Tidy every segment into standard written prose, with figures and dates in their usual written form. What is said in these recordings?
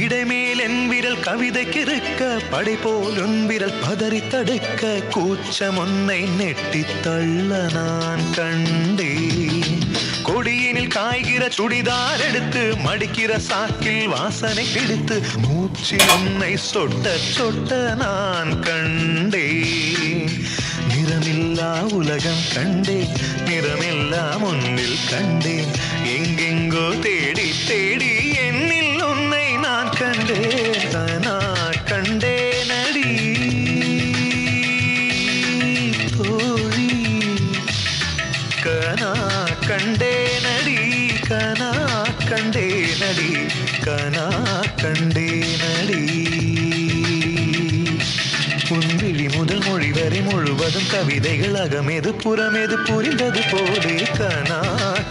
இடைமேல் என் விரல் கவிதைக்கிருக்க படைபோல் உன் விரல் பதறி தடுக்க கூச்சம் உன்னை நெட்டி தள்ள நான் கண்டேன். கொடியினில் காய்கிற சுடிதார் எடுத்து மடிக்கிற சாக்கில் வாசனை பிடித்து மூச்சு உன்னை சொட்ட சொட்ட நான் கண்டேன். நிறமில்லா உலகம் கண்டேன், நிறமில்லா முன்னில் கண்டேன். எங்கெங்கோ தேடி தேடி என்னில் உன்னை நான் கண்டேன். நான் கண்டேன் அடி தோழி, கனா கண்டேனடி, கனா கண்டேனடி, கனா கண்டேனடி. உன்விழி முதல் மொழி வரை முழுவதும் கவிதைகள் அகமெது புறமெது புரிந்தது போலே கனா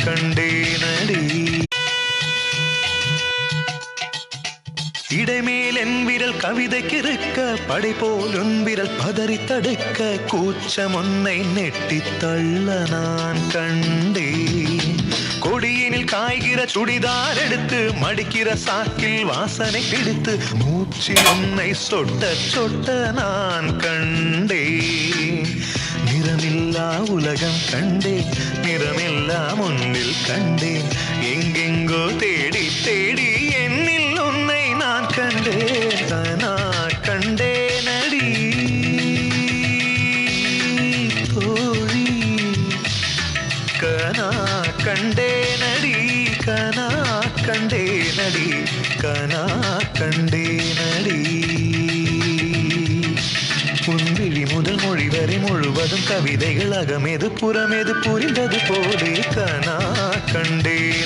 கண்டேனடி. இடைமேல் என் விரல் கவிதைக்கிருக்க படைபோல் உன் விரல் பதறி தடுக்க கூச்சம் உன்னை நெட்டி தள்ள நான் கண்டேன். கொடியினில் காய்கிற சுடிதார் எடுத்து மடிக்கிற சாக்கில் வாசனை பிடித்து மூச்சு உன்னை சொட்ட சொட்ட நான் கண்டேன். நிறமில்லா உலகம் கண்டேன், நிறமில்லா முன்னில் கண்டேன். எங்கெங்கோ தேடி தேடி என்னில் உன்னை நான் கண்டேன். நான் கண்டேனடி தோழி, கனா கண்டேனடி, கனா கண்டேனடி, கனா கண்டேனடி. உன்விழி முதல் மொழி வரை முழுவதும் கவிதைகள் அகமெது புறமெது புரிந்தது போலே கனா கண்டேன்.